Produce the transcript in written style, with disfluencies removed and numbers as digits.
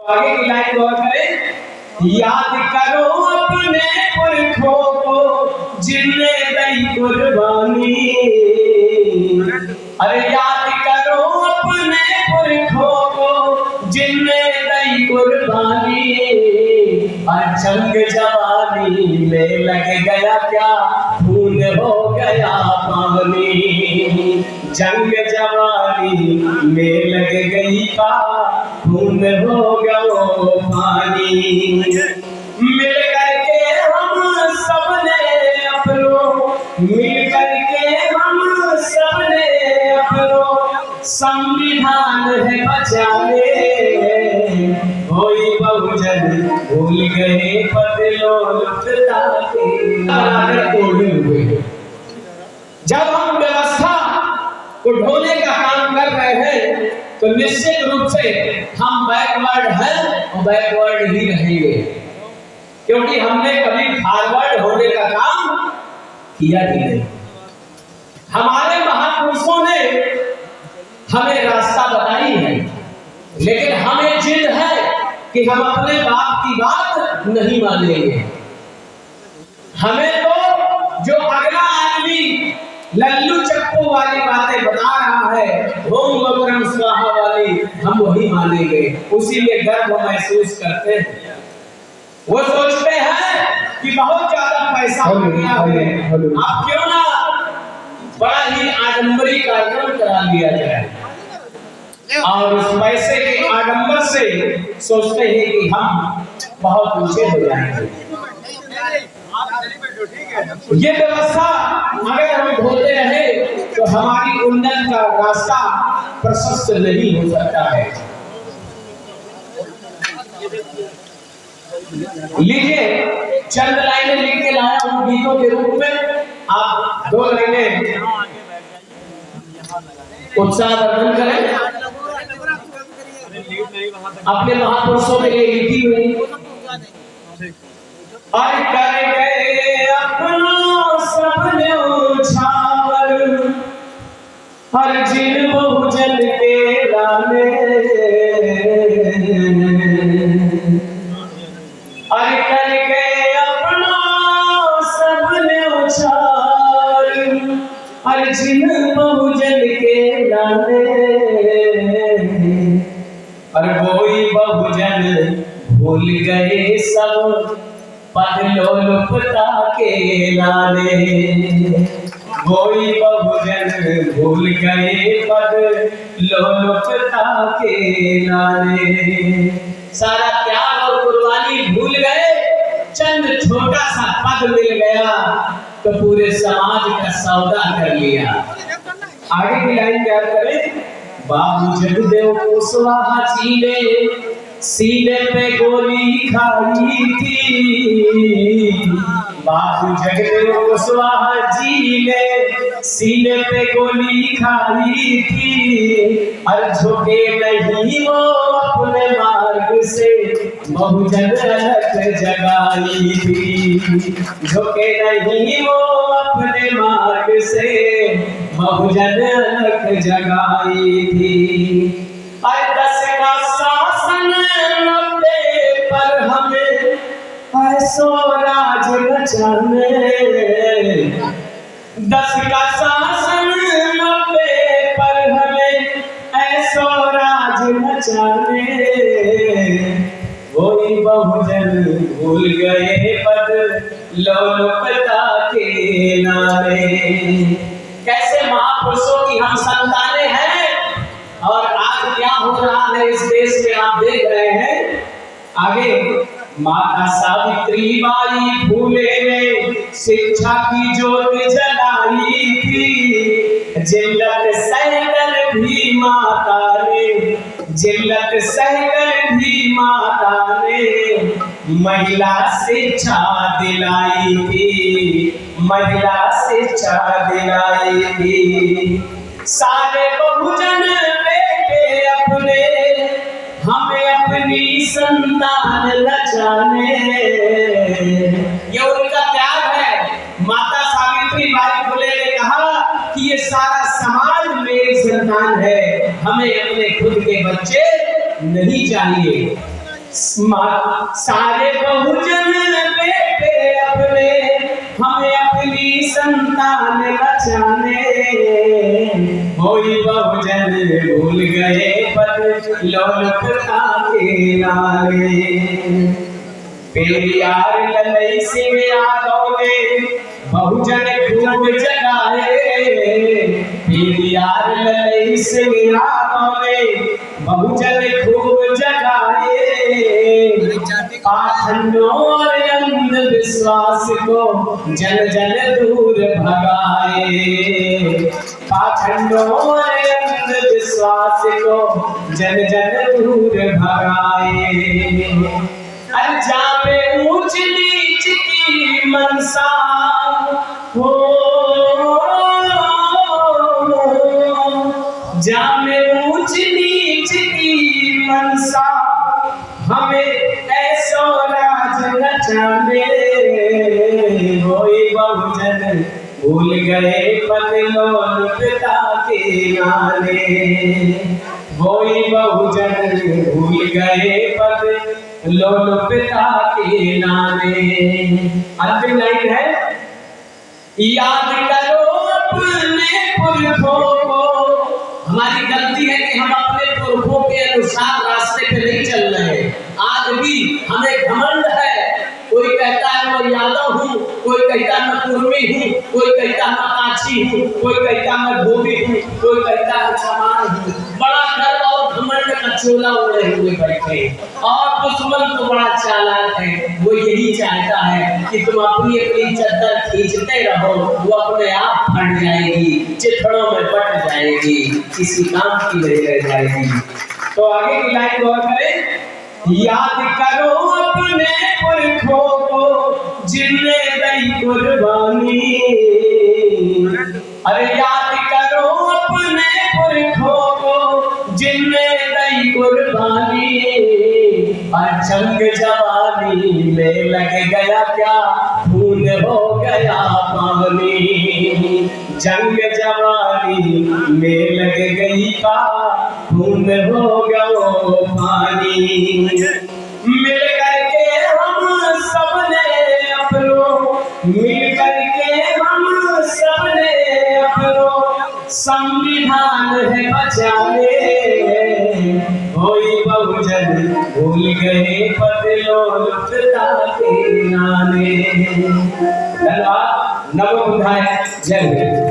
आगे की लाइन गौर करें। याद करो अपने पुरखों को जिनने दी कुर्बानी। अरे याद करो अपने पुरखों को जिनने दी कुर्बानी। और जंग जवानी में लग गया क्या खून हो गया पानी। जंग जवानी में लग गई का खून हो गया पानी। मिल करके हम सबने अपनों, मिल करके हम सबने अपनों संविधान है बचाने। कोई बहुजन भूल गए बदलो लुटता के ओढ़े हुए। जब हम व्यवस्था को ढोने का काम कर रहे हैं तो निश्चित रूप से हम बैकवर्ड हैं और बैकवर्ड ही रहेंगे, क्योंकि हमने कभी फॉरवर्ड होने का काम किया ही नहीं। हमारे महापुरुषों ने हमें रास्ता बताई है, लेकिन हमें जिद है कि हम अपने बाप की बात नहीं मानेंगे। हमें तो जो अगला आदमी लल्लू चप्पू वाली बातें बता रहा है, ओम वक्रम स्वाहा वाली, हम वही मानेंगे, उसी में गर्व महसूस करते हैं। वो सोचते हैं कि बहुत ज्यादा पैसा हो गया है, आप क्यों ना बड़ा ही आडंबरी कार्यक्रम करा लिया जाए, और उस पैसे के आडंबर से सोचते हैं कि हम बहुत ऊंचे हो जाएंगे। ये व्यवस्था अगर हम ढोते रहे तो हमारी उन्नति का रास्ता प्रशस्त नहीं हो सकता है। लीजिए, चंद लाइनें लिख के लाया हूं गीतों के रूप में। आप 2 लाइनें उत्साहवर्धन करें, अपने महापुरुषों के लिए लिखी हुई। और कर गए अपना सबने उछावर, हर जिन बहुजन के लाने। और कर गए अपना सबने उछावर, हर जिन बहुजन के लाने। और कोई बहुजन भूल गए सब पद लोलुपता के लाने। कोई बहुजन भूल गए पद लोलुपता के लाने। सारा त्याग और कुर्बानी भूल गए, चंद छोटा सा पद मिल गया तो पूरे समाज का सौदा कर लिया। आगे की लाइन क्या करें। बाबू जगदेव कुशवाहा जी ने सीने पे गोली खाई थी। बाबू जगदेव कुशवाहा जी ने सीने पे गोली खाई थी। और झुके नहीं वो अपने मार्ग से बहुजन अलख जगाई थी। झुके नहीं वो अपने मार्ग से बहुजन अलख जगाई थी। और 10 का शासन 90 पर हमें ऐसो राज बचाने। 10 का शासन 90 पर हमें ऐसो राज बचाने। वही बहुजन भूल गए पद लोलुपता के नारे। कैसे महापुरुषों की हम संतानें हैं, और आज क्या हो रहा है इस देश में आप देख रहे हैं। आगे माता सावित्री बाई फूले ने शिक्षा की ज्योत जलाई थी। जिल्लत सहकर भी माता ने, जिल्लत सहकर भी माता ने महिला शिक्षा दिलाई थी। महिला शिक्षा दिलाई थी। सारे बहुजन बेटे अपने हमें अपनी संतान लचाने। ये उनका त्याग है। माता सावित्री बाई फुले ने कहा कि ये सारा समाज मेरी संतान है, हमें अपने खुद के बच्चे नहीं चाहिए। सारे बहुजन बेटे अपने हमें अपनी संतान बचाने, कोई बहुजन भूल गए पद लोलुपता के नारे। पेरियार ललई सिंह यादव ने बहुजन खूब जगाए, पेरियार ललई सिंह यादव ने बहुजन खूब जगाए। पाखंडों और अंधविश्वास को जन जन दूर भगाए, पाखंडों और अंधविश्वास को जन जन दूर भगाए। जामे ऊंच नीच की मनसा हो, जामे ऊंच नीच की मनसा हमें ऐसो राज नचाने, वही बहुजन भूल गए पद लोलुपता के नारे, वही बहुजन भूल गए पद लोलुपता के नारे। अंतिम लाइन है, याद करो अपने पुरखों को। हमारी गलती है कि हम अपने पुरखों के अनुसार रास्ते पे नहीं चल रहे। आज भी हमें घमंड है, कोई कहता है मैं यादव हूँ, कोई कहता है मैं कुर्मी हूँ, कोई कहता है मैं काछी हूँ, कोई कहता है मैं धोबी हूँ, कोई कहता है चमार हूँ। बड़ा गर्व और घमंड का चोला ओढ़े हुए बैठे, और दुश्मन तो बड़ा चालाक है, वो यही चाहता है कि तुम अपनी अपनी चद्दर खींचते रहो, वो अपने आप फट जाएगी, चिथड़ों में बट जाएगी, किसी काम की नहीं रह जाएगी। तो आगे की लाइन गौर करें, याद करो अपने पुरखों को जिनने दी कुर्बानी, अरे याद करो अपने पुरखों को जिनने दी कुर्बानी। जंग जवानी में लग गया क्या खून हो गया पानी, जंग जवानी में लग गई का खून हो गया पानी। मिल करके हम सबने अपनों, मिल करके हम सबने अपनों संविधान है बचाने, कोई बहुजन भूल गए पद लोलुपता के नारे। धन्यवाद। नमो बुद्धाय। जय हिंद।